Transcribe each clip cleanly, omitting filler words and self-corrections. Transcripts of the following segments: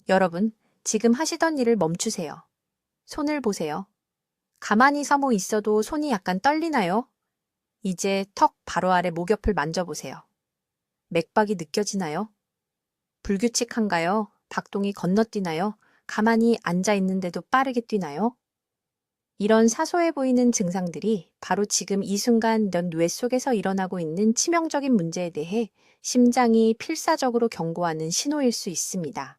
여러분, 지금 하시던 일을 멈추세요. 손을 보세요. 가만히 서모 있어도 손이 약간 떨리나요? 이제 턱 바로 아래 목옆을 만져보세요. 맥박이 느껴지나요? 불규칙한가요? 박동이 건너뛰나요? 가만히 앉아 있는데도 빠르게 뛰나요? 이런 사소해 보이는 증상들이 바로 지금 이 순간 뇌 속에서 일어나고 있는 치명적인 문제에 대해 심장이 필사적으로 경고하는 신호일 수 있습니다.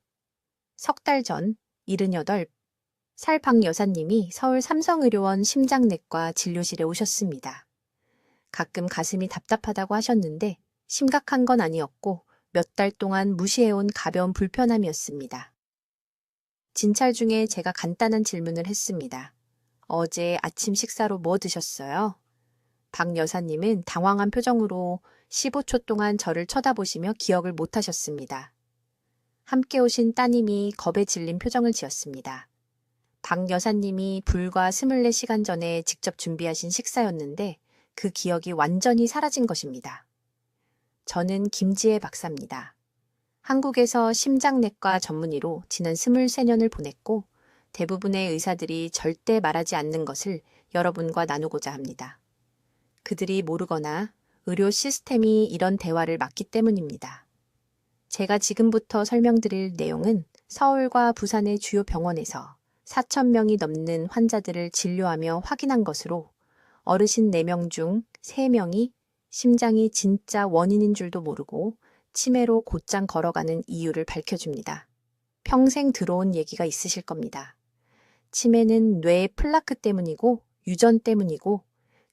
석 달 전 78살 박 여사님이 서울 삼성의료원 심장내과 진료실에 오셨습니다. 가끔 가슴이 답답하다고 하셨는데 심각한 건 아니었고 몇 달 동안 무시해온 가벼운 불편함이었습니다. 진찰 중에 제가 간단한 질문을 했습니다. 어제 아침 식사로 뭐 드셨어요? 박 여사님은 당황한 표정으로 15초 동안 저를 쳐다보시며 기억을 못 하셨습니다. 함께 오신 따님이 겁에 질린 표정을 지었습니다. 박 여사님이 불과 24시간 전에 직접 준비하신 식사였는데 그 기억이 완전히 사라진 것입니다. 저는 김지혜 박사입니다. 한국에서 심장내과 전문의로 지난 23년을 보냈고 대부분의 의사들이 절대 말하지 않는 것을 여러분과 나누고자 합니다. 그들이 모르거나 의료 시스템이 이런 대화를 막기 때문입니다. 제가 지금부터 설명드릴 내용은 서울과 부산의 주요 병원에서 4,000명이 넘는 환자들을 진료하며 확인한 것으로 어르신 4명 중 3명이 심장이 진짜 원인인 줄도 모르고 치매로 곧장 걸어가는 이유를 밝혀줍니다. 평생 들어온 얘기가 있으실 겁니다. 치매는 뇌의 플라크 때문이고 유전 때문이고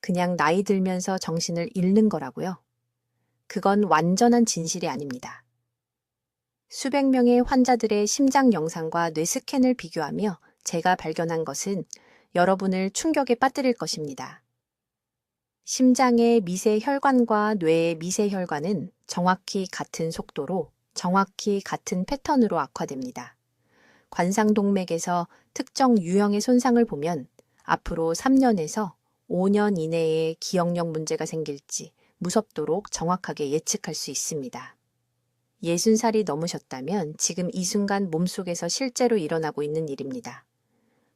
그냥 나이 들면서 정신을 잃는 거라고요. 그건 완전한 진실이 아닙니다. 수백 명의 환자들의 심장 영상과 뇌 스캔을 비교하며 제가 발견한 것은 여러분을 충격에 빠뜨릴 것입니다. 심장의 미세 혈관과 뇌의 미세 혈관은 정확히 같은 속도로 정확히 같은 패턴으로 악화됩니다. 관상동맥에서 특정 유형의 손상을 보면 앞으로 3년에서 5년 이내에 기억력 문제가 생길지 무섭도록 정확하게 예측할 수 있습니다. 60살이 넘으셨다면 지금 이 순간 몸속에서 실제로 일어나고 있는 일입니다.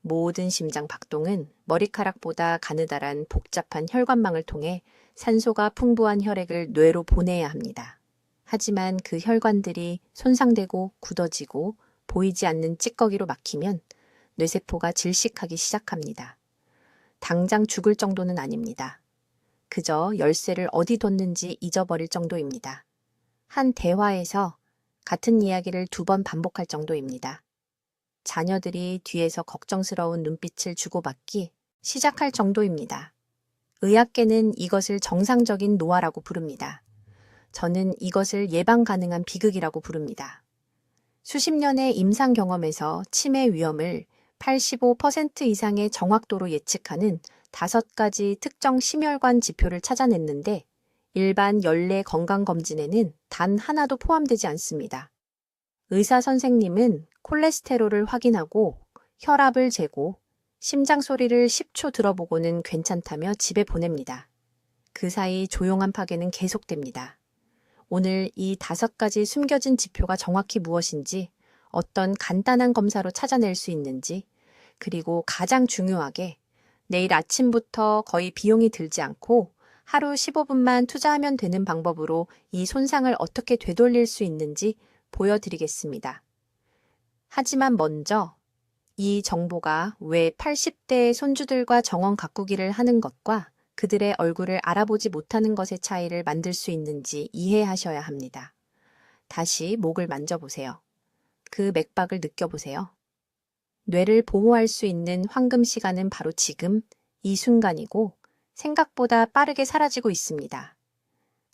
모든 심장 박동은 머리카락보다 가느다란 복잡한 혈관망을 통해 산소가 풍부한 혈액을 뇌로 보내야 합니다. 하지만 그 혈관들이 손상되고 굳어지고 보이지 않는 찌꺼기로 막히면 뇌세포가 질식하기 시작합니다. 당장 죽을 정도는 아닙니다. 그저 열쇠를 어디 뒀는지 잊어버릴 정도입니다. 한 대화에서 같은 이야기를 2번 반복할 정도입니다. 자녀들이 뒤에서 걱정스러운 눈빛을 주고받기 시작할 정도입니다. 의학계는 이것을 정상적인 노화라고 부릅니다. 저는 이것을 예방 가능한 비극이라고 부릅니다. 수십 년의 임상 경험에서 치매 위험을 85% 이상의 정확도로 예측하는 5가지 특정 심혈관 지표를 찾아냈는데 일반 연례 건강검진에는 단 하나도 포함되지 않습니다. 의사 선생님은 콜레스테롤을 확인하고 혈압을 재고 심장 소리를 10초 들어보고는 괜찮다며 집에 보냅니다. 그 사이 조용한 파괴는 계속됩니다. 오늘 이 5가지 숨겨진 지표가 정확히 무엇인지, 어떤 간단한 검사로 찾아낼 수 있는지, 그리고 가장 중요하게 내일 아침부터 거의 비용이 들지 않고 하루 15분만 투자하면 되는 방법으로 이 손상을 어떻게 되돌릴 수 있는지 보여드리겠습니다. 하지만 먼저 이 정보가 왜 80대의 손주들과 정원 가꾸기를 하는 것과 그들의 얼굴을 알아보지 못하는 것의 차이를 만들 수 있는지 이해하셔야 합니다. 다시 목을 만져보세요. 그 맥박을 느껴보세요. 뇌를 보호할 수 있는 황금 시간은 바로 지금, 이 순간이고 생각보다 빠르게 사라지고 있습니다.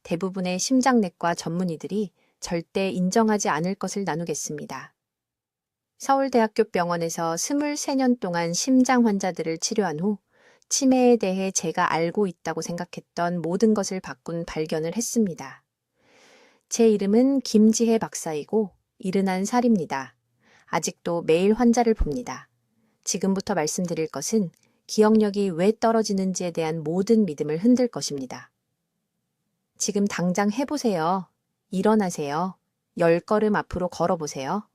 대부분의 심장내과 전문의들이 절대 인정하지 않을 것을 나누겠습니다. 서울대학교 병원에서 23년 동안 심장 환자들을 치료한 후 치매에 대해 제가 알고 있다고 생각했던 모든 것을 바꾼 발견을 했습니다. 제 이름은 김지혜 박사이고 71살입니다. 아직도 매일 환자를 봅니다. 지금부터 말씀드릴 것은 기억력이 왜 떨어지는지에 대한 모든 믿음을 흔들 것입니다. 지금 당장 해보세요. 일어나세요. 10걸음 앞으로 걸어보세요.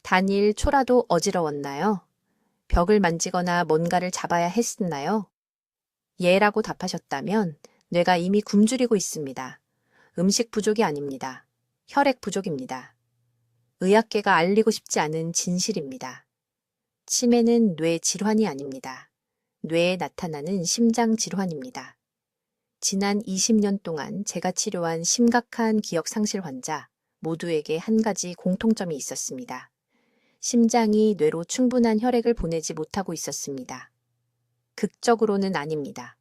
단일 초라도 어지러웠나요? 벽을 만지거나 뭔가를 잡아야 했었나요? 예라고 답하셨다면 뇌가 이미 굶주리고 있습니다. 음식 부족이 아닙니다. 혈액 부족입니다. 의학계가 알리고 싶지 않은 진실입니다. 치매는 뇌 질환이 아닙니다. 뇌에 나타나는 심장 질환입니다. 지난 20년 동안 제가 치료한 심각한 기억 상실 환자 모두에게 한 가지 공통점이 있었습니다. 심장이 뇌로 충분한 혈액을 보내지 못하고 있었습니다. 극적으로는 아닙니다.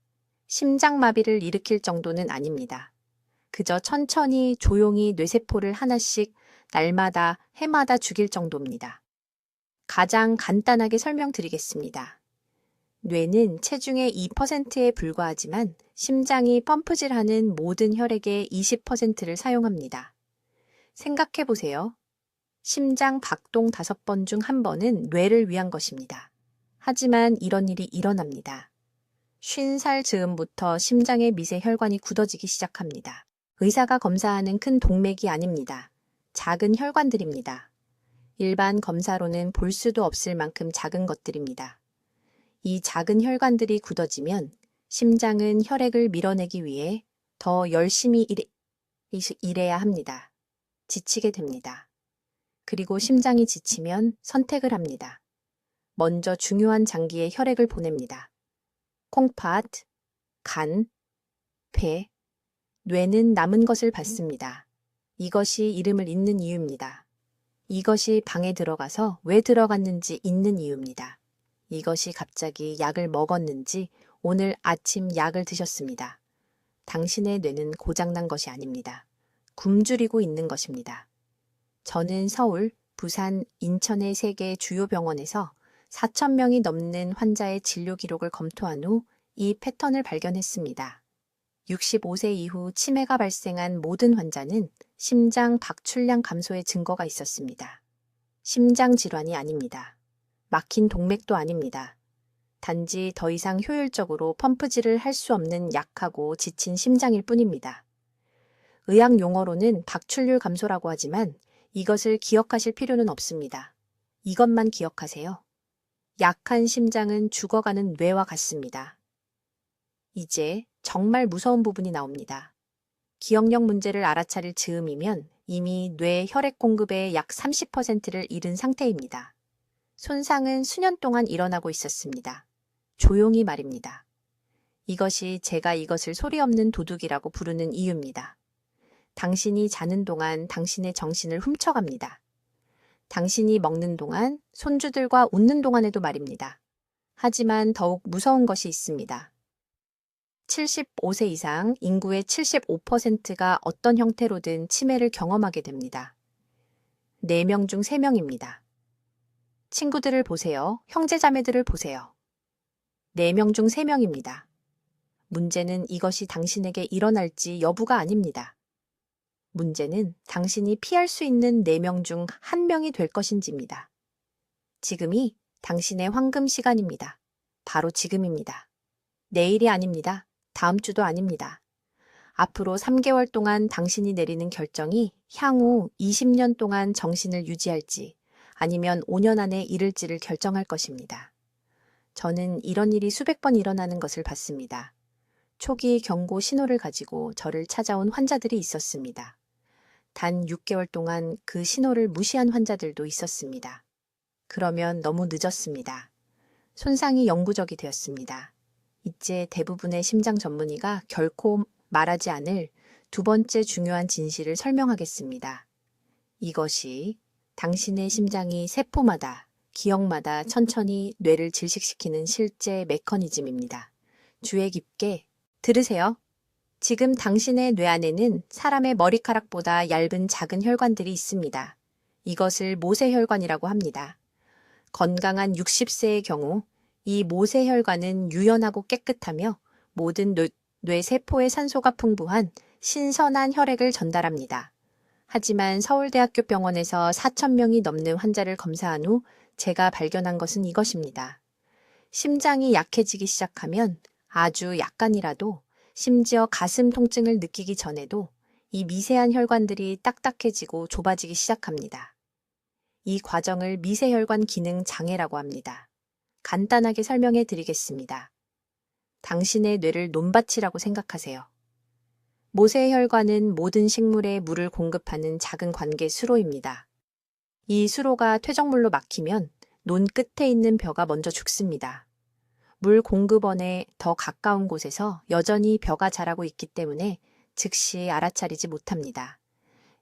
심장마비를 일으킬 정도는 아닙니다. 그저 천천히 조용히 뇌세포를 하나씩 날마다 해마다 죽일 정도입니다. 가장 간단하게 설명드리겠습니다. 뇌는 체중의 2%에 불과하지만 심장이 펌프질하는 모든 혈액의 20%를 사용합니다. 생각해 보세요. 심장 박동 5번 중 1번은 뇌를 위한 것입니다. 하지만 이런 일이 일어납니다. 50살 즈음부터 심장의 미세 혈관이 굳어지기 시작합니다. 의사가 검사하는 큰 동맥이 아닙니다. 작은 혈관들입니다. 일반 검사로는 볼 수도 없을 만큼 작은 것들입니다. 이 작은 혈관들이 굳어지면 심장은 혈액을 밀어내기 위해 더 열심히 일해야 합니다. 지치게 됩니다. 그리고 심장이 지치면 선택을 합니다. 먼저 중요한 장기에 혈액을 보냅니다. 콩팥, 간, 폐, 뇌는 남은 것을 받습니다. 이것이 이름을 잇는 이유입니다. 이것이 방에 들어가서 왜 들어갔는지 잇는 이유입니다. 이것이 갑자기 약을 먹었는지 오늘 아침 약을 드셨습니다. 당신의 뇌는 고장난 것이 아닙니다. 굶주리고 있는 것입니다. 저는 서울, 부산, 인천의 3개 주요 병원에서 4,000명이 넘는 환자의 진료 기록을 검토한 후 이 패턴을 발견했습니다. 65세 이후 치매가 발생한 모든 환자는 심장 박출량 감소의 증거가 있었습니다. 심장 질환이 아닙니다. 막힌 동맥도 아닙니다. 단지 더 이상 효율적으로 펌프질을 할 수 없는 약하고 지친 심장일 뿐입니다. 의학 용어로는 박출률 감소라고 하지만 이것을 기억하실 필요는 없습니다. 이것만 기억하세요. 약한 심장은 죽어가는 뇌와 같습니다. 이제 정말 무서운 부분이 나옵니다. 기억력 문제를 알아차릴 즈음이면 이미 뇌 혈액 공급의 약 30%를 잃은 상태입니다. 손상은 수년 동안 일어나고 있었습니다. 조용히 말입니다. 이것이 제가 이것을 소리 없는 도둑이라고 부르는 이유입니다. 당신이 자는 동안 당신의 정신을 훔쳐갑니다. 당신이 먹는 동안, 손주들과 웃는 동안에도 말입니다. 하지만 더욱 무서운 것이 있습니다. 75세 이상 인구의 75%가 어떤 형태로든 치매를 경험하게 됩니다. 4명 중 3명입니다. 친구들을 보세요. 형제자매들을 보세요. 4명 중 3명입니다. 문제는 이것이 당신에게 일어날지 여부가 아닙니다. 문제는 당신이 피할 수 있는 4명 중 1명이 될 것인지입니다. 지금이 당신의 황금 시간입니다. 바로 지금입니다. 내일이 아닙니다. 다음 주도 아닙니다. 앞으로 3개월 동안 당신이 내리는 결정이 향후 20년 동안 정신을 유지할지 아니면 5년 안에 잃을지를 결정할 것입니다. 저는 이런 일이 수백 번 일어나는 것을 봤습니다. 초기 경고 신호를 가지고 저를 찾아온 환자들이 있었습니다. 단 6개월 동안 그 신호를 무시한 환자들도 있었습니다. 그러면 너무 늦었습니다. 손상이 영구적이 되었습니다. 이제 대부분의 심장 전문의가 결코 말하지 않을 2번째 중요한 진실을 설명하겠습니다. 이것이 당신의 심장이 세포마다, 기억마다 천천히 뇌를 질식시키는 실제 메커니즘입니다. 주의 깊게 들으세요. 지금 당신의 뇌 안에는 사람의 머리카락보다 얇은 작은 혈관들이 있습니다. 이것을 모세혈관이라고 합니다. 건강한 60세의 경우 이 모세혈관은 유연하고 깨끗하며 모든 뇌세포의 산소가 풍부한 신선한 혈액을 전달합니다. 하지만 서울대학교 병원에서 4,000명이 넘는 환자를 검사한 후 제가 발견한 것은 이것입니다. 심장이 약해지기 시작하면 아주 약간이라도 심지어 가슴 통증을 느끼기 전에도 이 미세한 혈관들이 딱딱해지고 좁아지기 시작합니다. 이 과정을 미세혈관 기능 장애라고 합니다. 간단하게 설명해 드리겠습니다. 당신의 뇌를 논밭이라고 생각하세요. 모세혈관은 모든 식물에 물을 공급하는 작은 관계 수로입니다. 이 수로가 퇴적물로 막히면 논 끝에 있는 벼가 먼저 죽습니다. 물 공급원에 더 가까운 곳에서 여전히 벼가 자라고 있기 때문에 즉시 알아차리지 못합니다.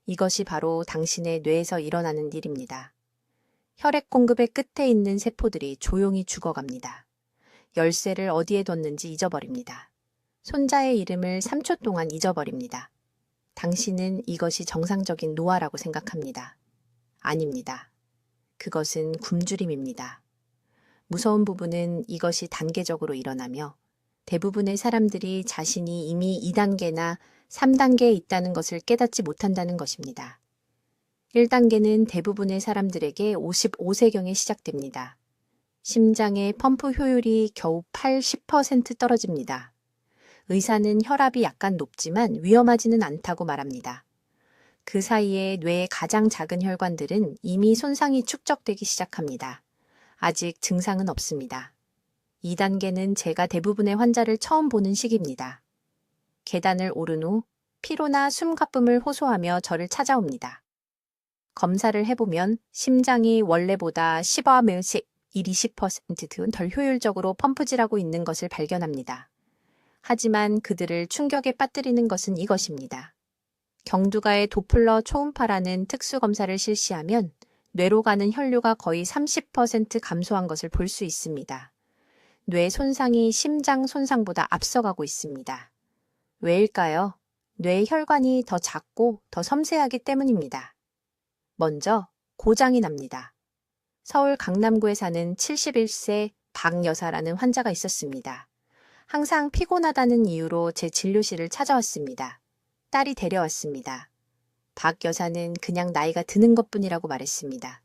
이것이 바로 당신의 뇌에서 일어나는 일입니다. 혈액 공급의 끝에 있는 세포들이 조용히 죽어갑니다. 열쇠를 어디에 뒀는지 잊어버립니다. 손자의 이름을 3초 동안 잊어버립니다. 당신은 이것이 정상적인 노화라고 생각합니다. 아닙니다. 그것은 굶주림입니다. 무서운 부분은 이것이 단계적으로 일어나며 대부분의 사람들이 자신이 이미 2단계나 3단계에 있다는 것을 깨닫지 못한다는 것입니다. 1단계는 대부분의 사람들에게 55세경에 시작됩니다. 심장의 펌프 효율이 겨우 80% 떨어집니다. 의사는 혈압이 약간 높지만 위험하지는 않다고 말합니다. 그 사이에 뇌의 가장 작은 혈관들은 이미 손상이 축적되기 시작합니다. 아직 증상은 없습니다. 2단계는 제가 대부분의 환자를 처음 보는 시기입니다. 계단을 오른 후 피로나 숨가쁨을 호소하며 저를 찾아옵니다. 검사를 해보면 심장이 원래보다 10와 20% 덜 효율적으로 펌프질하고 있는 것을 발견합니다. 하지만 그들을 충격에 빠뜨리는 것은 이것입니다. 경두가의 도플러 초음파라는 특수검사를 실시하면 뇌로 가는 혈류가 거의 30% 감소한 것을 볼 수 있습니다. 뇌 손상이 심장 손상보다 앞서가고 있습니다. 왜일까요? 뇌 혈관이 더 작고 더 섬세하기 때문입니다. 먼저 고장이 납니다. 서울 강남구에 사는 71세 박 여사라는 환자가 있었습니다. 항상 피곤하다는 이유로 제 진료실을 찾아왔습니다. 딸이 데려왔습니다. 박 여사는 그냥 나이가 드는 것뿐이라고 말했습니다.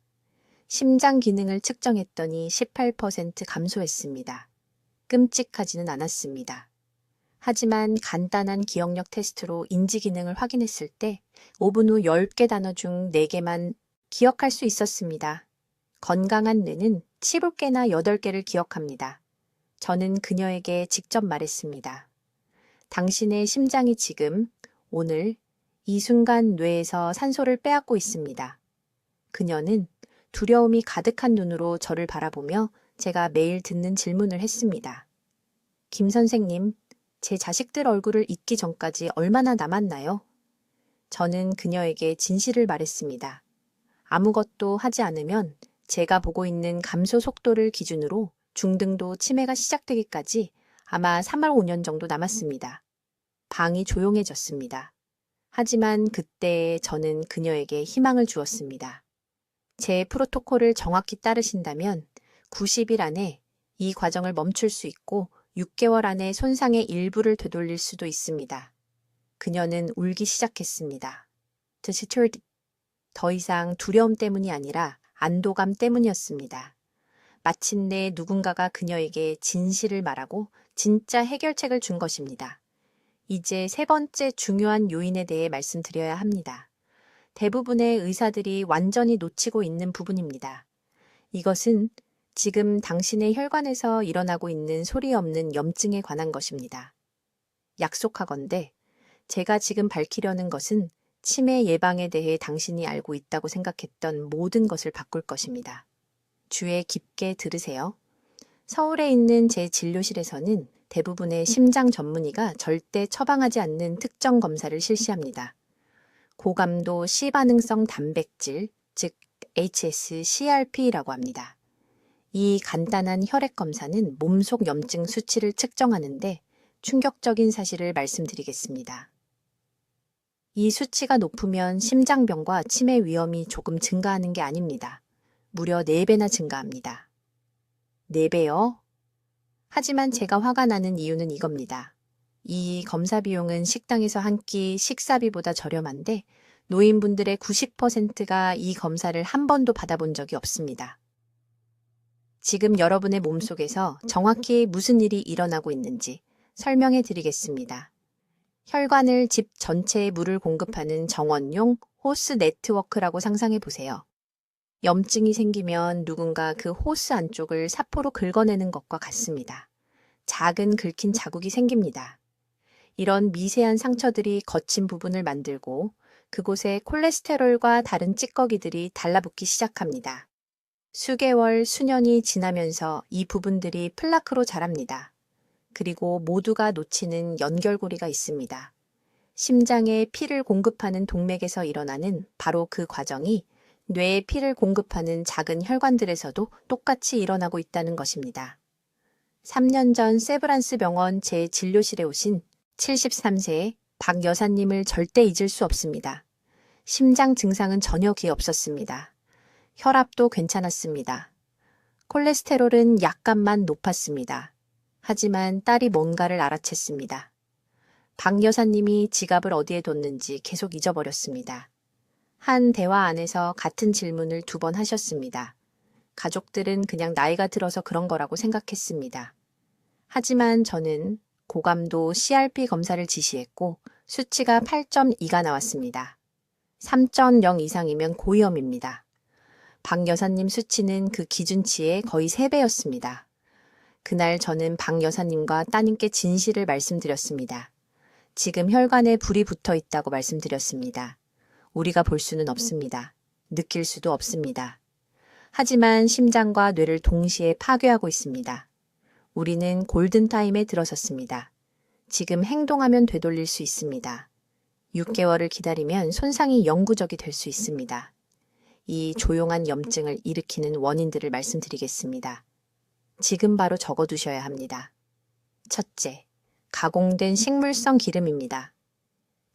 심장 기능을 측정했더니 18% 감소했습니다. 끔찍하지는 않았습니다. 하지만 간단한 기억력 테스트로 인지 기능을 확인했을 때 5분 후 10개 단어 중 4개만 기억할 수 있었습니다. 건강한 뇌는 7개나 8개를 기억합니다. 저는 그녀에게 직접 말했습니다. 당신의 심장이 지금, 오늘, 이 순간 뇌에서 산소를 빼앗고 있습니다. 그녀는 두려움이 가득한 눈으로 저를 바라보며 제가 매일 듣는 질문을 했습니다. 김 선생님, 제 자식들 얼굴을 잊기 전까지 얼마나 남았나요? 저는 그녀에게 진실을 말했습니다. 아무것도 하지 않으면 제가 보고 있는 감소 속도를 기준으로 중등도 치매가 시작되기까지 아마 3월 5년 정도 남았습니다. 방이 조용해졌습니다. 하지만 그때 저는 그녀에게 희망을 주었습니다. 제 프로토콜을 정확히 따르신다면 90일 안에 이 과정을 멈출 수 있고 6개월 안에 손상의 일부를 되돌릴 수도 있습니다. 그녀는 울기 시작했습니다. 더 이상 두려움 때문이 아니라 안도감 때문이었습니다. 마침내 누군가가 그녀에게 진실을 말하고 진짜 해결책을 준 것입니다. 이제 세 번째 중요한 요인에 대해 말씀드려야 합니다. 대부분의 의사들이 완전히 놓치고 있는 부분입니다. 이것은 지금 당신의 혈관에서 일어나고 있는 소리 없는 염증에 관한 것입니다. 약속하건대 제가 지금 밝히려는 것은 치매 예방에 대해 당신이 알고 있다고 생각했던 모든 것을 바꿀 것입니다. 주의 깊게 들으세요. 서울에 있는 제 진료실에서는 대부분의 심장 전문의가 절대 처방하지 않는 특정 검사를 실시합니다. 고감도 C반응성 단백질, 즉 HSCRP라고 합니다. 이 간단한 혈액 검사는 몸속 염증 수치를 측정하는데 충격적인 사실을 말씀드리겠습니다. 이 수치가 높으면 심장병과 치매 위험이 조금 증가하는 게 아닙니다. 무려 4배나 증가합니다. 4배요? 하지만 제가 화가 나는 이유는 이겁니다. 이 검사 비용은 식당에서 한 끼 식사비보다 저렴한데 노인분들의 90%가 이 검사를 한 번도 받아본 적이 없습니다. 지금 여러분의 몸속에서 정확히 무슨 일이 일어나고 있는지 설명해 드리겠습니다. 혈관을 집 전체에 물을 공급하는 정원용 호스 네트워크라고 상상해 보세요. 염증이 생기면 누군가 그 호스 안쪽을 사포로 긁어내는 것과 같습니다. 작은 긁힌 자국이 생깁니다. 이런 미세한 상처들이 거친 부분을 만들고 그곳에 콜레스테롤과 다른 찌꺼기들이 달라붙기 시작합니다. 수개월, 수년이 지나면서 이 부분들이 플라크로 자랍니다. 그리고 모두가 놓치는 연결고리가 있습니다. 심장에 피를 공급하는 동맥에서 일어나는 바로 그 과정이 뇌에 피를 공급하는 작은 혈관들에서도 똑같이 일어나고 있다는 것입니다. 3년 전 세브란스 병원 제 진료실에 오신 73세 박 여사님을 절대 잊을 수 없습니다. 심장 증상은 전혀 없었습니다. 혈압도 괜찮았습니다. 콜레스테롤은 약간만 높았습니다. 하지만 딸이 뭔가를 알아챘습니다. 박 여사님이 지갑을 어디에 뒀는지 계속 잊어버렸습니다. 한 대화 안에서 같은 질문을 2번 하셨습니다. 가족들은 그냥 나이가 들어서 그런 거라고 생각했습니다. 하지만 저는 고감도 CRP 검사를 지시했고 수치가 8.2가 나왔습니다. 3.0 이상이면 고위험입니다. 박 여사님 수치는 그 기준치의 거의 3배였습니다. 그날 저는 박 여사님과 따님께 진실을 말씀드렸습니다. 지금 혈관에 불이 붙어 있다고 말씀드렸습니다. 우리가 볼 수는 없습니다. 느낄 수도 없습니다. 하지만 심장과 뇌를 동시에 파괴하고 있습니다. 우리는 골든타임에 들어섰습니다. 지금 행동하면 되돌릴 수 있습니다. 6개월을 기다리면 손상이 영구적이 될 수 있습니다. 이 조용한 염증을 일으키는 원인들을 말씀드리겠습니다. 지금 바로 적어두셔야 합니다. 첫째, 가공된 식물성 기름입니다.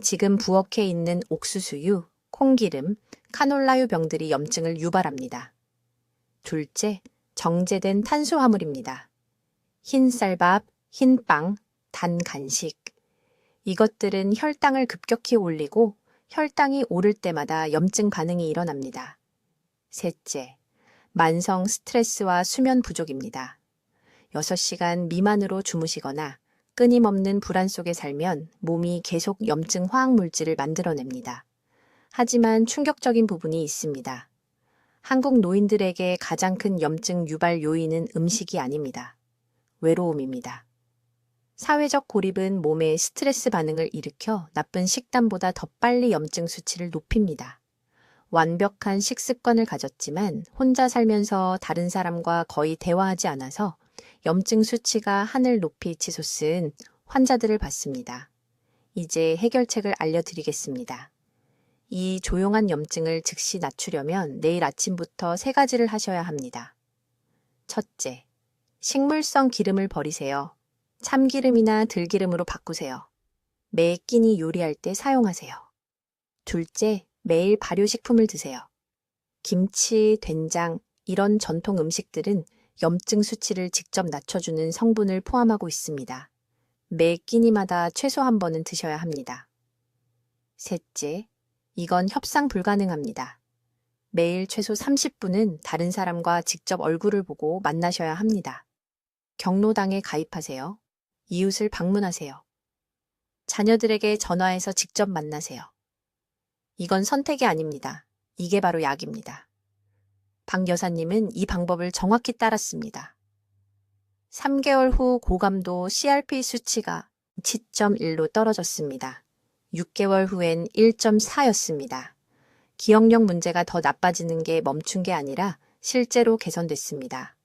지금 부엌에 있는 옥수수유, 콩기름, 카놀라유 병들이 염증을 유발합니다. 둘째, 정제된 탄수화물입니다. 흰 쌀밥, 흰 빵, 단 간식. 이것들은 혈당을 급격히 올리고 혈당이 오를 때마다 염증 반응이 일어납니다. 셋째, 만성 스트레스와 수면 부족입니다. 6시간 미만으로 주무시거나 끊임없는 불안 속에 살면 몸이 계속 염증 화학 물질을 만들어냅니다. 하지만 충격적인 부분이 있습니다. 한국 노인들에게 가장 큰 염증 유발 요인은 음식이 아닙니다. 외로움입니다. 사회적 고립은 몸에 스트레스 반응을 일으켜 나쁜 식단보다 더 빨리 염증 수치를 높입니다. 완벽한 식습관을 가졌지만 혼자 살면서 다른 사람과 거의 대화하지 않아서 염증 수치가 하늘 높이 치솟은 환자들을 봤습니다. 이제 해결책을 알려드리겠습니다. 이 조용한 염증을 즉시 낮추려면 내일 아침부터 3가지를 하셔야 합니다. 첫째, 식물성 기름을 버리세요. 참기름이나 들기름으로 바꾸세요. 매 끼니 요리할 때 사용하세요. 둘째, 매일 발효식품을 드세요. 김치, 된장, 이런 전통 음식들은 염증 수치를 직접 낮춰주는 성분을 포함하고 있습니다. 매 끼니마다 최소 1번은 드셔야 합니다. 셋째, 이건 협상 불가능합니다. 매일 최소 30분은 다른 사람과 직접 얼굴을 보고 만나셔야 합니다. 경로당에 가입하세요. 이웃을 방문하세요. 자녀들에게 전화해서 직접 만나세요. 이건 선택이 아닙니다. 이게 바로 약입니다. 박 여사님은 이 방법을 정확히 따랐습니다. 3개월 후 고감도 CRP 수치가 7.1로 떨어졌습니다. 6개월 후엔 1.4였습니다. 기억력 문제가 더 나빠지는 게 멈춘 게 아니라 실제로 개선됐습니다.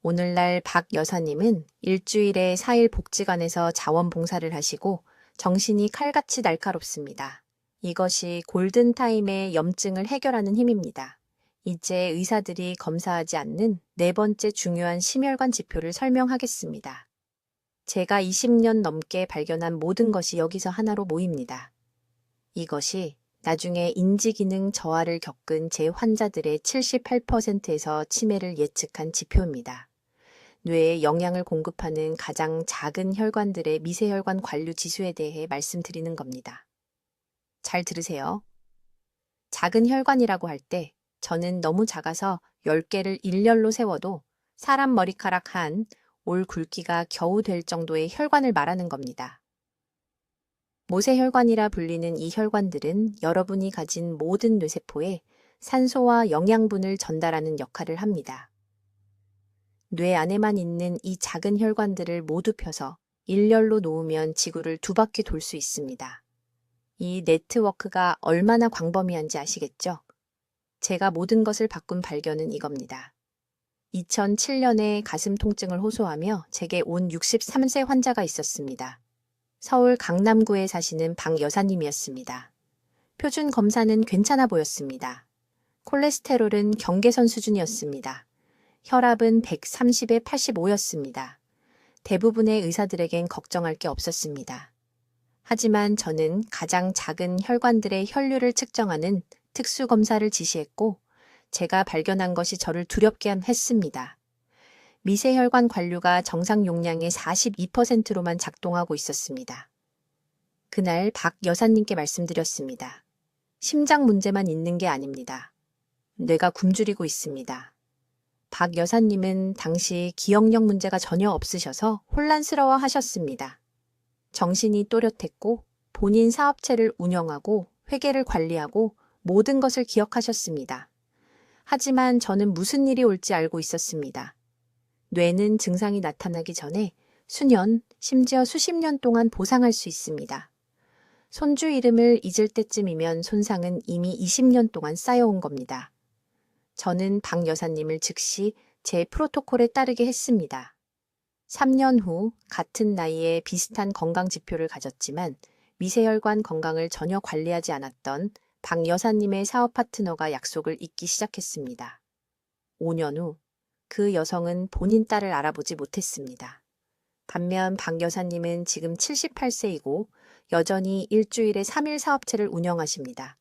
오늘날 박 여사님은 일주일에 4일 복지관에서 자원봉사를 하시고 정신이 칼같이 날카롭습니다. 이것이 골든타임의 염증을 해결하는 힘입니다. 이제 의사들이 검사하지 않는 4번째 중요한 심혈관 지표를 설명하겠습니다. 제가 20년 넘게 발견한 모든 것이 여기서 하나로 모입니다. 이것이 나중에 인지기능 저하를 겪은 제 환자들의 78%에서 치매를 예측한 지표입니다. 뇌에 영양을 공급하는 가장 작은 혈관들의 미세혈관 관류 지수에 대해 말씀드리는 겁니다. 잘 들으세요. 작은 혈관이라고 할 때 저는 너무 작아서 10개를 일렬로 세워도 사람 머리카락 한 올 굵기가 겨우 될 정도의 혈관을 말하는 겁니다. 모세혈관이라 불리는 이 혈관들은 여러분이 가진 모든 뇌세포에 산소와 영양분을 전달하는 역할을 합니다. 뇌 안에만 있는 이 작은 혈관들을 모두 펴서 일렬로 놓으면 지구를 2바퀴 돌 수 있습니다. 이 네트워크가 얼마나 광범위한지 아시겠죠? 제가 모든 것을 바꾼 발견은 이겁니다. 2007년에 가슴 통증을 호소하며 제게 온 63세 환자가 있었습니다. 서울 강남구에 사시는 박 여사님이었습니다. 표준 검사는 괜찮아 보였습니다. 콜레스테롤은 경계선 수준이었습니다. 혈압은 130에 85였습니다. 대부분의 의사들에겐 걱정할 게 없었습니다. 하지만 저는 가장 작은 혈관들의 혈류를 측정하는 특수검사를 지시했고 제가 발견한 것이 저를 두렵게 했습니다. 미세혈관 관류가 정상 용량의 42%로만 작동하고 있었습니다. 그날 박 여사님께 말씀드렸습니다. 심장 문제만 있는 게 아닙니다. 뇌가 굶주리고 있습니다. 박 여사님은 당시 기억력 문제가 전혀 없으셔서 혼란스러워 하셨습니다. 정신이 또렷했고 본인 사업체를 운영하고 회계를 관리하고 모든 것을 기억하셨습니다. 하지만 저는 무슨 일이 올지 알고 있었습니다. 뇌는 증상이 나타나기 전에 수년, 심지어 수십 년 동안 보상할 수 있습니다. 손주 이름을 잊을 때쯤이면 손상은 이미 20년 동안 쌓여온 겁니다. 저는 박 여사님을 즉시 제 프로토콜에 따르게 했습니다. 3년 후 같은 나이에 비슷한 건강 지표를 가졌지만 미세혈관 건강을 전혀 관리하지 않았던 박 여사님의 사업 파트너가 약속을 잊기 시작했습니다. 5년 후 그 여성은 본인 딸을 알아보지 못했습니다. 반면 박 여사님은 지금 78세이고 여전히 일주일에 3일 사업체를 운영하십니다.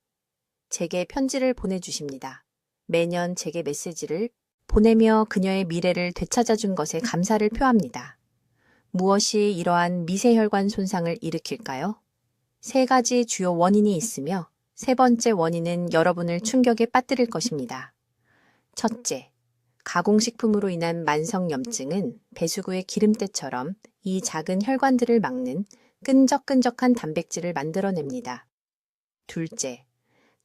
제게 편지를 보내주십니다. 매년 제게 메시지를 보내며 그녀의 미래를 되찾아준 것에 감사를 표합니다. 무엇이 이러한 미세혈관 손상을 일으킬까요? 3가지 주요 원인이 있으며 3번째 원인은 여러분을 충격에 빠뜨릴 것입니다. 첫째, 가공식품으로 인한 만성염증은 배수구의 기름때처럼 이 작은 혈관들을 막는 끈적끈적한 단백질을 만들어냅니다. 둘째,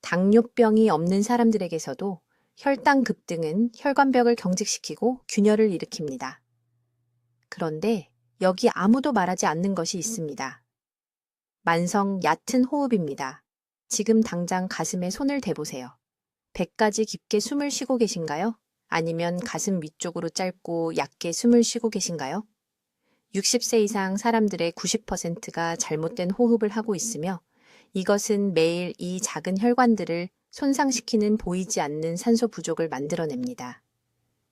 당뇨병이 없는 사람들에게서도 혈당 급등은 혈관벽을 경직시키고 균열을 일으킵니다. 그런데 여기 아무도 말하지 않는 것이 있습니다. 만성 얕은 호흡입니다. 지금 당장 가슴에 손을 대보세요. 배까지 깊게 숨을 쉬고 계신가요? 아니면 가슴 위쪽으로 짧고 얕게 숨을 쉬고 계신가요? 60세 이상 사람들의 90%가 잘못된 호흡을 하고 있으며 이것은 매일 이 작은 혈관들을 손상시키는 보이지 않는 산소 부족을 만들어냅니다.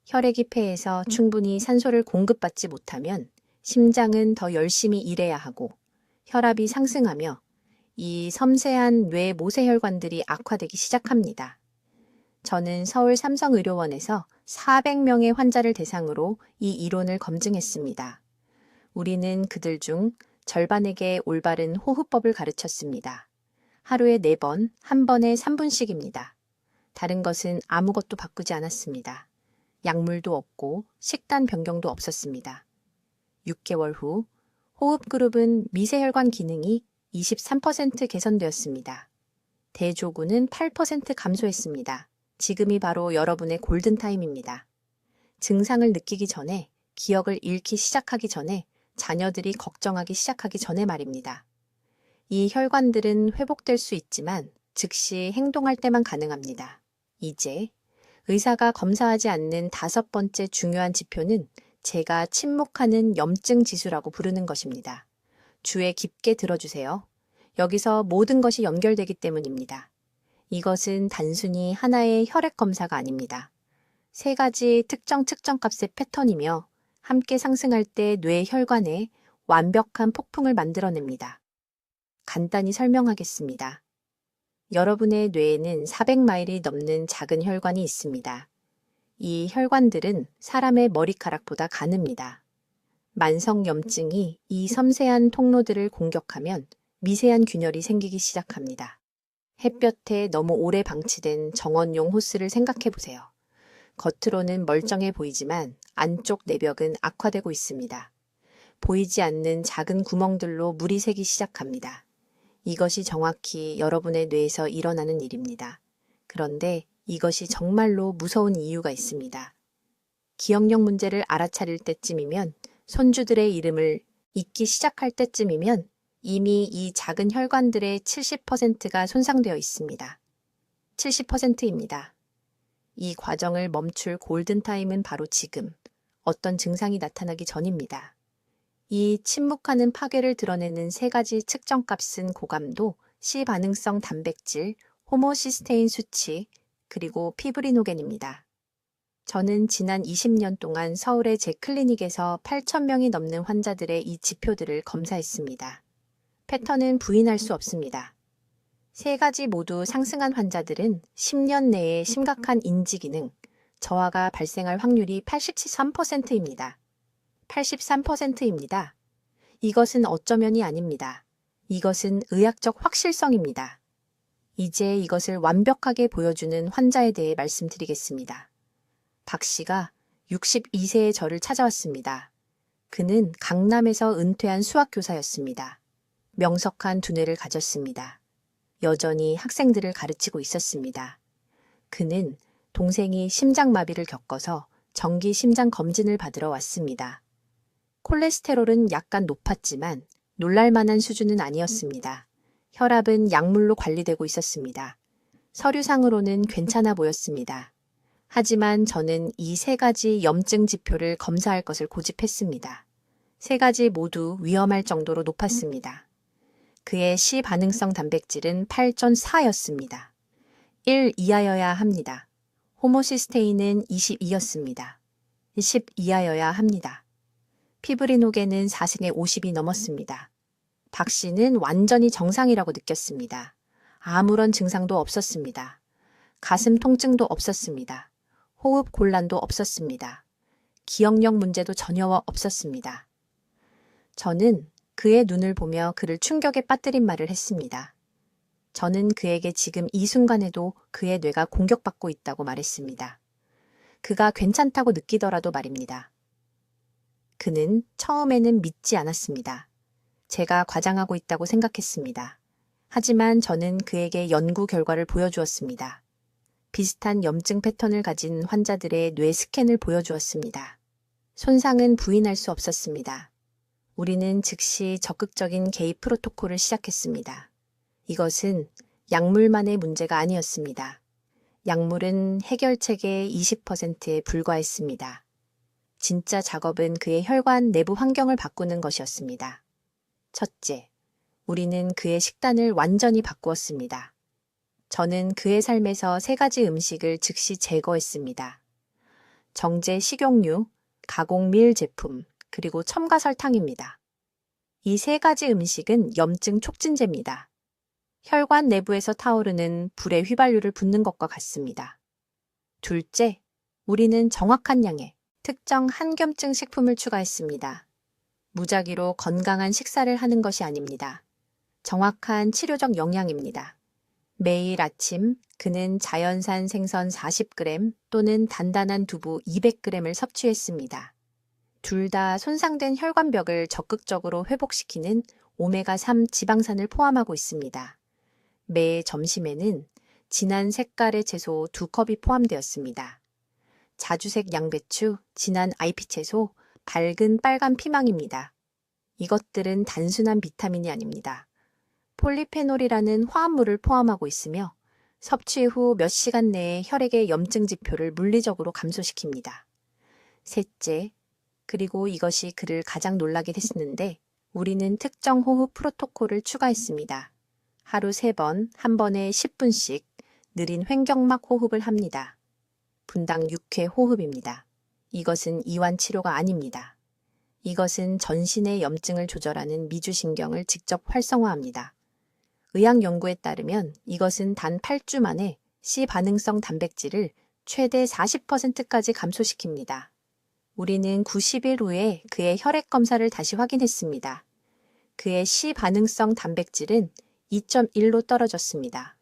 혈액이 폐에서 충분히 산소를 공급받지 못하면 심장은 더 열심히 일해야 하고 혈압이 상승하며 이 섬세한 뇌 모세혈관들이 악화되기 시작합니다. 저는 서울 삼성의료원에서 400명의 환자를 대상으로 이 이론을 검증했습니다. 우리는 그들 중 절반에게 올바른 호흡법을 가르쳤습니다. 하루에 4번, 한 번에 3분씩입니다. 다른 것은 아무것도 바꾸지 않았습니다. 약물도 없고 식단 변경도 없었습니다. 6개월 후 호흡 그룹은 미세혈관 기능이 23% 개선되었습니다. 대조군은 8% 감소했습니다. 지금이 바로 여러분의 골든타임입니다. 증상을 느끼기 전에, 기억을 잃기 시작하기 전에, 자녀들이 걱정하기 시작하기 전에 말입니다. 이 혈관들은 회복될 수 있지만 즉시 행동할 때만 가능합니다. 이제 의사가 검사하지 않는 5번째 중요한 지표는 제가 침묵하는 염증 지수라고 부르는 것입니다. 주에 깊게 들어주세요. 여기서 모든 것이 연결되기 때문입니다. 이것은 단순히 하나의 혈액 검사가 아닙니다. 3가지 특정 측정값의 패턴이며 함께 상승할 때 뇌 혈관에 완벽한 폭풍을 만들어냅니다. 간단히 설명하겠습니다. 여러분의 뇌에는 400마일이 넘는 작은 혈관이 있습니다. 이 혈관들은 사람의 머리카락보다 가늡니다. 만성염증이 이 섬세한 통로들을 공격하면 미세한 균열이 생기기 시작합니다. 햇볕에 너무 오래 방치된 정원용 호스를 생각해 보세요. 겉으로는 멀쩡해 보이지만 안쪽 내벽은 악화되고 있습니다. 보이지 않는 작은 구멍들로 물이 새기 시작합니다. 이것이 정확히 여러분의 뇌에서 일어나는 일입니다. 그런데 이것이 정말로 무서운 이유가 있습니다. 기억력 문제를 알아차릴 때쯤이면, 손주들의 이름을 잊기 시작할 때쯤이면 이미 이 작은 혈관들의 70%가 손상되어 있습니다. 70%입니다. 이 과정을 멈출 골든타임은 바로 지금, 어떤 증상이 나타나기 전입니다. 이 침묵하는 파괴를 드러내는 세 가지 측정값은 고감도, C반응성 단백질, 호모시스테인 수치, 그리고 피브리노겐입니다. 저는 지난 20년 동안 서울의 제 클리닉에서 8,000명이 넘는 환자들의 이 지표들을 검사했습니다. 패턴은 부인할 수 없습니다. 세 가지 모두 상승한 환자들은 10년 내에 심각한 인지기능, 저하가 발생할 확률이 83%입니다. 83%입니다. 이것은 어쩌면이 아닙니다. 이것은 의학적 확실성입니다. 이제 이것을 완벽하게 보여주는 환자에 대해 말씀드리겠습니다. 박 씨가 62세의 저를 찾아왔습니다. 그는 강남에서 은퇴한 수학교사였습니다. 명석한 두뇌를 가졌습니다. 여전히 학생들을 가르치고 있었습니다. 그는 동생이 심장마비를 겪어서 정기 심장 검진을 받으러 왔습니다. 콜레스테롤은 약간 높았지만 놀랄만한 수준은 아니었습니다. 혈압은 약물로 관리되고 있었습니다. 서류상으로는 괜찮아 보였습니다. 하지만 저는 이 세 가지 염증 지표를 검사할 것을 고집했습니다. 세 가지 모두 위험할 정도로 높았습니다. 그의 C 반응성 단백질은 8.4였습니다. 1 이하여야 합니다. 호모시스테인은 22였습니다. 10 이하여야 합니다. 피브리노겐은 4승에 50이 넘었습니다. 박 씨는 완전히 정상이라고 느꼈습니다. 아무런 증상도 없었습니다. 가슴 통증도 없었습니다. 호흡 곤란도 없었습니다. 기억력 문제도 전혀 없었습니다. 저는 그의 눈을 보며 그를 충격에 빠뜨린 말을 했습니다. 저는 그에게 지금 이 순간에도 그의 뇌가 공격받고 있다고 말했습니다. 그가 괜찮다고 느끼더라도 말입니다. 그는 처음에는 믿지 않았습니다. 제가 과장하고 있다고 생각했습니다. 하지만 저는 그에게 연구 결과를 보여주었습니다. 비슷한 염증 패턴을 가진 환자들의 뇌 스캔을 보여주었습니다. 손상은 부인할 수 없었습니다. 우리는 즉시 적극적인 개입 프로토콜을 시작했습니다. 이것은 약물만의 문제가 아니었습니다. 약물은 해결책의 20%에 불과했습니다. 진짜 작업은 그의 혈관 내부 환경을 바꾸는 것이었습니다. 첫째, 우리는 그의 식단을 완전히 바꾸었습니다. 저는 그의 삶에서 세 가지 음식을 즉시 제거했습니다. 정제 식용유, 가공밀 제품, 그리고 첨가 설탕입니다. 이 세 가지 음식은 염증 촉진제입니다. 혈관 내부에서 타오르는 불의 휘발유를 붓는 것과 같습니다. 둘째, 우리는 정확한 양의 특정 한겸증 식품을 추가했습니다. 무작위로 건강한 식사를 하는 것이 아닙니다. 정확한 치료적 영양입니다. 매일 아침 그는 자연산 생선 40g 또는 단단한 두부 200g을 섭취했습니다. 둘 다 손상된 혈관벽을 적극적으로 회복시키는 오메가3 지방산을 포함하고 있습니다. 매 점심에는 진한 색깔의 채소 2컵이 포함되었습니다. 자주색 양배추, 진한 IP 채소, 밝은 빨간 피망입니다. 이것들은 단순한 비타민이 아닙니다. 폴리페놀이라는 화합물을 포함하고 있으며 섭취 후 몇 시간 내에 혈액의 염증 지표를 물리적으로 감소시킵니다. 셋째, 그리고 이것이 그를 가장 놀라게 했는데 우리는 특정 호흡 프로토콜을 추가했습니다. 하루 3번, 한 번에 10분씩 느린 횡격막 호흡을 합니다. 분당 6회 호흡입니다. 이것은 이완 치료가 아닙니다. 이것은 전신의 염증을 조절하는 미주신경을 직접 활성화합니다. 의학 연구에 따르면 이것은 단 8주 만에 C 반응성 단백질을 최대 40%까지 감소시킵니다. 우리는 90일 후에 그의 혈액 검사를 다시 확인했습니다. 그의 C 반응성 단백질은 2.1로 떨어졌습니다.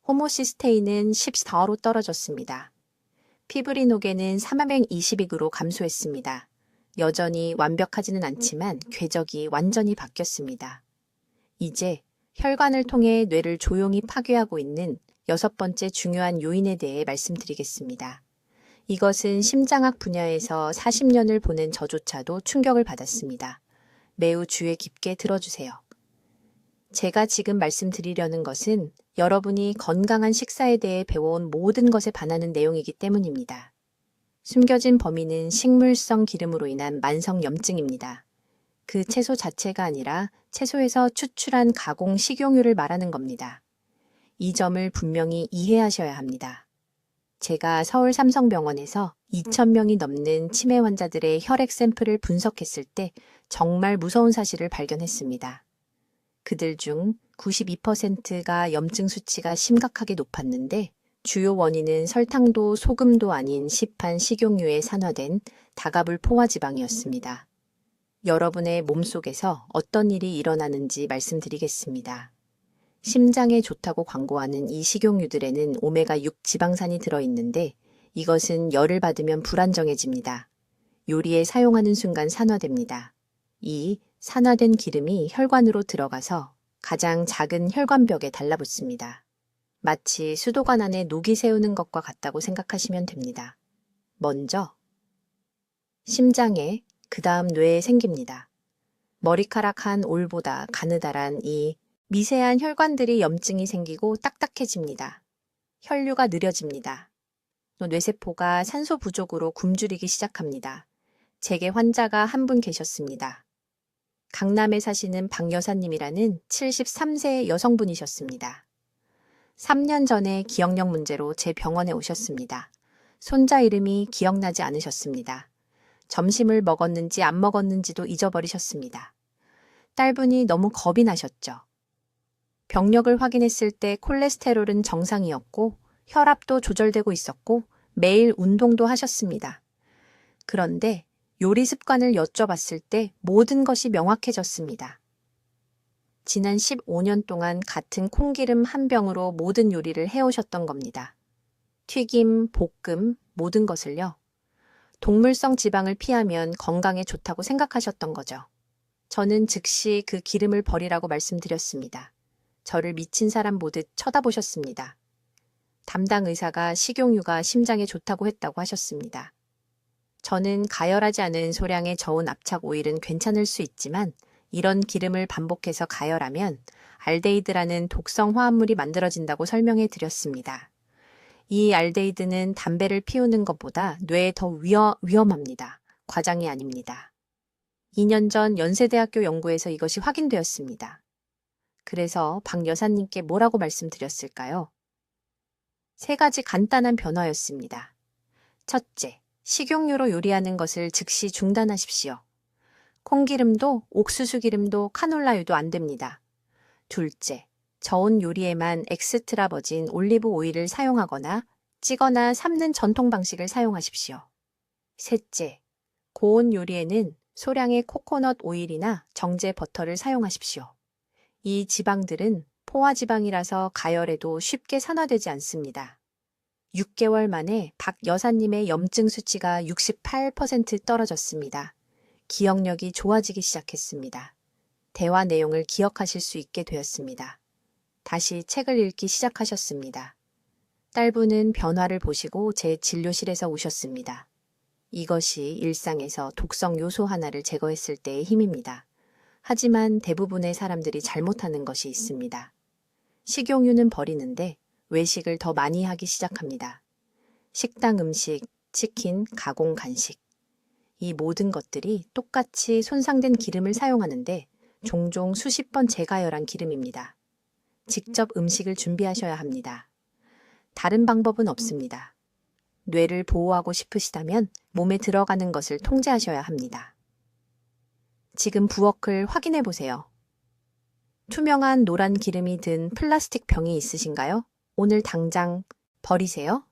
호모시스테인은 14로 떨어졌습니다. 피브리노겐은 320으로 감소했습니다. 여전히 완벽하지는 않지만 궤적이 완전히 바뀌었습니다. 이제 혈관을 통해 뇌를 조용히 파괴하고 있는 6번째 중요한 요인에 대해 말씀드리겠습니다. 이것은 심장학 분야에서 40년을 보낸 저조차도 충격을 받았습니다. 매우 주의 깊게 들어주세요. 제가 지금 말씀드리려는 것은 여러분이 건강한 식사에 대해 배워온 모든 것에 반하는 내용이기 때문입니다. 숨겨진 범인은 식물성 기름으로 인한 만성 염증입니다. 그 채소 자체가 아니라 채소에서 추출한 가공 식용유를 말하는 겁니다. 이 점을 분명히 이해하셔야 합니다. 제가 서울 삼성병원에서 2,000명이 넘는 치매 환자들의 혈액 샘플을 분석했을 때 정말 무서운 사실을 발견했습니다. 그들 중 92%가 염증 수치가 심각하게 높았는데 주요 원인은 설탕도 소금도 아닌 시판 식용유에 산화된 다가불 포화지방이었습니다. 여러분의 몸속에서 어떤 일이 일어나는지 말씀드리겠습니다. 심장에 좋다고 광고하는 이 식용유들에는 오메가6 지방산이 들어있는데 이것은 열을 받으면 불안정해집니다. 요리에 사용하는 순간 산화됩니다. 이 산화된 기름이 혈관으로 들어가서 가장 작은 혈관벽에 달라붙습니다. 마치 수도관 안에 녹이 새우는 것과 같다고 생각하시면 됩니다. 먼저 심장에, 그 다음 뇌에 생깁니다. 머리카락 한 올보다 가느다란 이 미세한 혈관들이 염증이 생기고 딱딱해집니다. 혈류가 느려집니다. 또 뇌세포가 산소 부족으로 굶주리기 시작합니다. 제게 환자가 한 분 계셨습니다. 강남에 사시는 박 여사님이라는 73세의 여성분이셨습니다. 3년 전에 기억력 문제로 제 병원에 오셨습니다. 손자 이름이 기억나지 않으셨습니다. 점심을 먹었는지 안 먹었는지도 잊어버리셨습니다. 딸분이 너무 겁이 나셨죠. 병력을 확인했을 때 콜레스테롤은 정상이었고 혈압도 조절되고 있었고 매일 운동도 하셨습니다. 그런데 요리 습관을 여쭤봤을 때 모든 것이 명확해졌습니다. 지난 15년 동안 같은 콩기름 한 병으로 모든 요리를 해오셨던 겁니다. 튀김, 볶음, 모든 것을요. 동물성 지방을 피하면 건강에 좋다고 생각하셨던 거죠. 저는 즉시 그 기름을 버리라고 말씀드렸습니다. 저를 미친 사람 보듯 쳐다보셨습니다. 담당 의사가 식용유가 심장에 좋다고 했다고 하셨습니다. 저는 가열하지 않은 소량의 저온 압착 오일은 괜찮을 수 있지만 이런 기름을 반복해서 가열하면 알데히드라는 독성 화합물이 만들어진다고 설명해 드렸습니다. 이 알데히드는 담배를 피우는 것보다 뇌에 더 위험합니다. 과장이 아닙니다. 2년 전 연세대학교 연구에서 이것이 확인되었습니다. 그래서 박 여사님께 뭐라고 말씀드렸을까요? 3가지 간단한 변화였습니다. 첫째, 식용유로 요리하는 것을 즉시 중단하십시오. 콩기름도 옥수수 기름도 카놀라유도 안 됩니다. 둘째, 저온 요리에만 엑스트라 버진 올리브 오일을 사용하거나 찌거나 삶는 전통 방식을 사용하십시오. 셋째, 고온 요리에는 소량의 코코넛 오일이나 정제 버터를 사용하십시오. 이 지방들은 포화지방이라서 가열해도 쉽게 산화되지 않습니다. 6개월 만에 박 여사님의 염증 수치가 68% 떨어졌습니다. 기억력이 좋아지기 시작했습니다. 대화 내용을 기억하실 수 있게 되었습니다. 다시 책을 읽기 시작하셨습니다. 딸분은 변화를 보시고 제 진료실에서 오셨습니다. 이것이 일상에서 독성 요소 하나를 제거했을 때의 힘입니다. 하지만 대부분의 사람들이 잘못하는 것이 있습니다. 식용유는 버리는데 외식을 더 많이 하기 시작합니다. 식당 음식, 치킨, 가공 간식. 이 모든 것들이 똑같이 손상된 기름을 사용하는데 종종 수십 번 재가열한 기름입니다. 직접 음식을 준비하셔야 합니다. 다른 방법은 없습니다. 뇌를 보호하고 싶으시다면 몸에 들어가는 것을 통제하셔야 합니다. 지금 부엌을 확인해 보세요. 투명한 노란 기름이 든 플라스틱 병이 있으신가요? 오늘 당장 버리세요.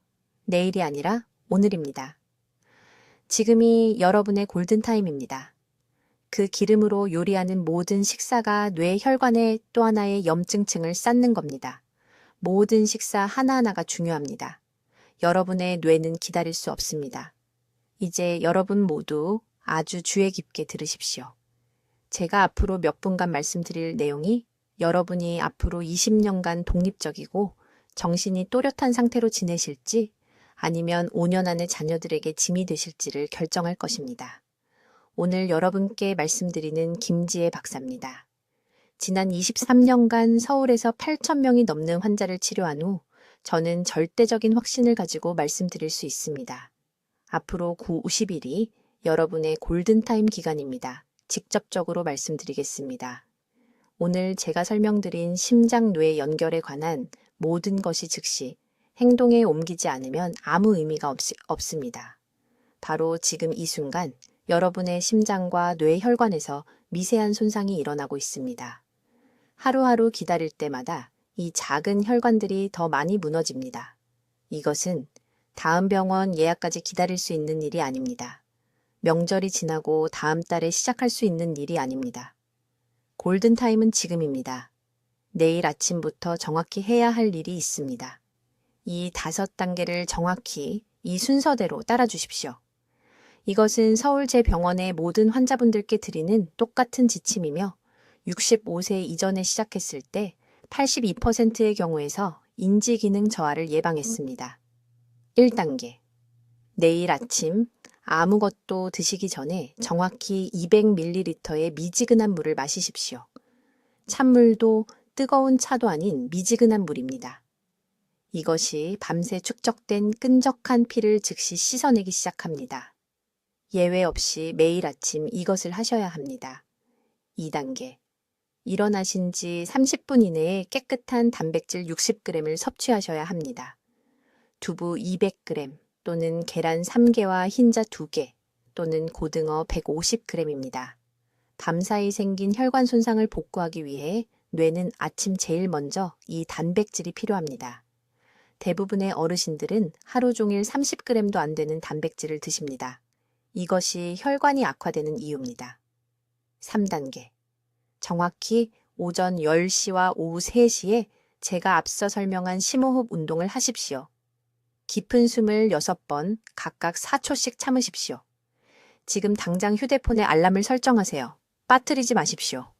내일이 아니라 오늘입니다. 지금이 여러분의 골든타임입니다. 그 기름으로 요리하는 모든 식사가 뇌 혈관에 또 하나의 염증층을 쌓는 겁니다. 모든 식사 하나하나가 중요합니다. 여러분의 뇌는 기다릴 수 없습니다. 이제 여러분 모두 아주 주의 깊게 들으십시오. 제가 앞으로 몇 분간 말씀드릴 내용이 여러분이 앞으로 20년간 독립적이고 정신이 또렷한 상태로 지내실지 아니면 5년 안에 자녀들에게 짐이 되실지를 결정할 것입니다. 오늘 여러분께 말씀드리는 김지혜 박사입니다. 지난 23년간 서울에서 8,000명이 넘는 환자를 치료한 후 저는 절대적인 확신을 가지고 말씀드릴 수 있습니다. 앞으로 90일이 여러분의 골든타임 기간입니다. 직접적으로 말씀드리겠습니다. 오늘 제가 설명드린 심장-뇌 연결에 관한 모든 것이 즉시 행동에 옮기지 않으면 아무 의미가 없습니다. 바로 지금 이 순간 여러분의 심장과 뇌 혈관에서 미세한 손상이 일어나고 있습니다. 하루하루 기다릴 때마다 이 작은 혈관들이 더 많이 무너집니다. 이것은 다음 병원 예약까지 기다릴 수 있는 일이 아닙니다. 명절이 지나고 다음 달에 시작할 수 있는 일이 아닙니다. 골든타임은 지금입니다. 내일 아침부터 정확히 해야 할 일이 있습니다. 이 5단계를 정확히 이 순서대로 따라주십시오. 이것은 서울제병원의 모든 환자분들께 드리는 똑같은 지침이며 65세 이전에 시작했을 때 82%의 경우에서 인지기능 저하를 예방했습니다. 1단계. 내일 아침 아무것도 드시기 전에 정확히 200ml의 미지근한 물을 마시십시오. 찬물도 뜨거운 차도 아닌 미지근한 물입니다. 이것이 밤새 축적된 끈적한 피를 즉시 씻어내기 시작합니다. 예외 없이 매일 아침 이것을 하셔야 합니다. 2단계. 일어나신 지 30분 이내에 깨끗한 단백질 60g을 섭취하셔야 합니다. 두부 200g 또는 계란 3개와 흰자 2개 또는 고등어 150g입니다. 밤사이 생긴 혈관 손상을 복구하기 위해 뇌는 아침 제일 먼저 이 단백질이 필요합니다. 대부분의 어르신들은 하루 종일 30g도 안 되는 단백질을 드십니다. 이것이 혈관이 악화되는 이유입니다. 3단계. 정확히 오전 10시와 오후 3시에 제가 앞서 설명한 심호흡 운동을 하십시오. 깊은 숨을 6번 각각 4초씩 참으십시오. 지금 당장 휴대폰에 알람을 설정하세요. 빠뜨리지 마십시오.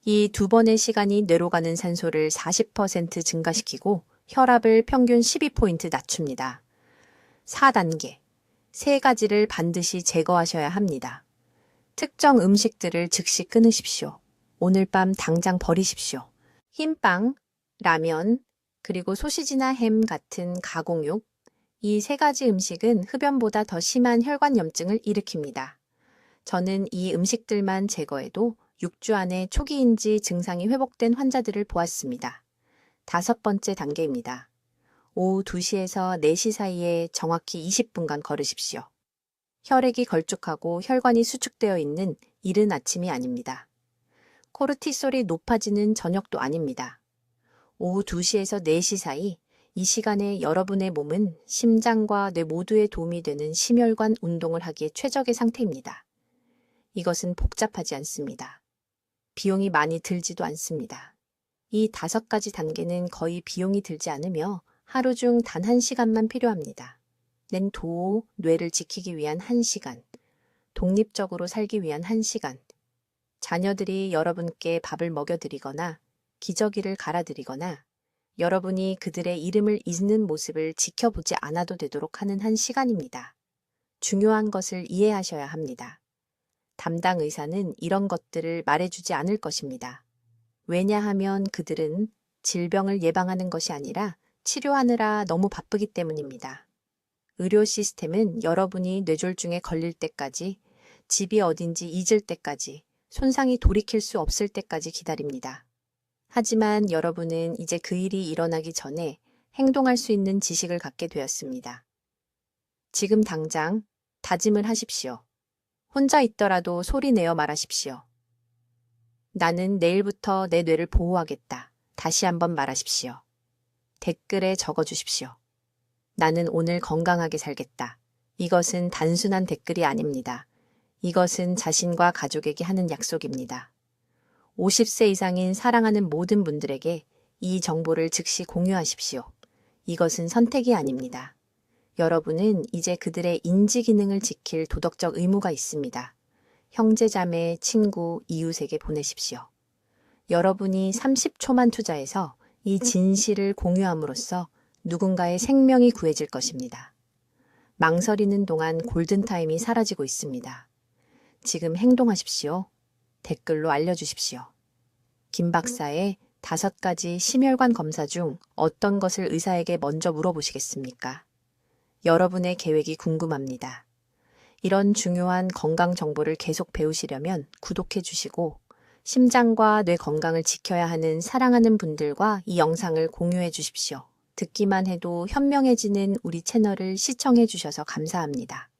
이 2번의 시간이 뇌로 가는 산소를 40% 증가시키고 혈압을 평균 12포인트 낮춥니다. 4단계. 3가지를 반드시 제거하셔야 합니다. 특정 음식들을 즉시 끊으십시오. 오늘 밤 당장 버리십시오. 흰빵, 라면, 그리고 소시지나 햄 같은 가공육, 이 3가지 음식은 흡연보다 더 심한 혈관염증을 일으킵니다. 저는 이 음식들만 제거해도 6주 안에 초기인지 증상이 회복된 환자들을 보았습니다. 5번째 단계입니다. 오후 2시에서 4시 사이에 정확히 20분간 걸으십시오. 혈액이 걸쭉하고 혈관이 수축되어 있는 이른 아침이 아닙니다. 코르티솔이 높아지는 저녁도 아닙니다. 오후 2시에서 4시 사이 이 시간에 여러분의 몸은 심장과 뇌 모두에 도움이 되는 심혈관 운동을 하기에 최적의 상태입니다. 이것은 복잡하지 않습니다. 비용이 많이 들지도 않습니다. 이 5가지 단계는 거의 비용이 들지 않으며 하루 중 단 1시간만 필요합니다. 낸 도우, 뇌를 지키기 위한 1시간, 독립적으로 살기 위한 1시간, 자녀들이 여러분께 밥을 먹여드리거나 기저귀를 갈아드리거나 여러분이 그들의 이름을 잊는 모습을 지켜보지 않아도 되도록 하는 1시간입니다. 중요한 것을 이해하셔야 합니다. 담당 의사는 이런 것들을 말해주지 않을 것입니다. 왜냐하면 그들은 질병을 예방하는 것이 아니라 치료하느라 너무 바쁘기 때문입니다. 의료 시스템은 여러분이 뇌졸중에 걸릴 때까지, 집이 어딘지 잊을 때까지, 손상이 돌이킬 수 없을 때까지 기다립니다. 하지만 여러분은 이제 그 일이 일어나기 전에 행동할 수 있는 지식을 갖게 되었습니다. 지금 당장 다짐을 하십시오. 혼자 있더라도 소리 내어 말하십시오. 나는 내일부터 내 뇌를 보호하겠다. 다시 한번 말하십시오. 댓글에 적어주십시오. 나는 오늘 건강하게 살겠다. 이것은 단순한 댓글이 아닙니다. 이것은 자신과 가족에게 하는 약속입니다. 50세 이상인 사랑하는 모든 분들에게 이 정보를 즉시 공유하십시오. 이것은 선택이 아닙니다. 여러분은 이제 그들의 인지 기능을 지킬 도덕적 의무가 있습니다. 형제, 자매, 친구, 이웃에게 보내십시오. 여러분이 30초만 투자해서 이 진실을 공유함으로써 누군가의 생명이 구해질 것입니다. 망설이는 동안 골든타임이 사라지고 있습니다. 지금 행동하십시오. 댓글로 알려주십시오. 김 박사의 5가지 심혈관 검사 중 어떤 것을 의사에게 먼저 물어보시겠습니까? 여러분의 계획이 궁금합니다. 이런 중요한 건강 정보를 계속 배우시려면 구독해 주시고 심장과 뇌 건강을 지켜야 하는 사랑하는 분들과 이 영상을 공유해 주십시오. 듣기만 해도 현명해지는 우리 채널을 시청해 주셔서 감사합니다.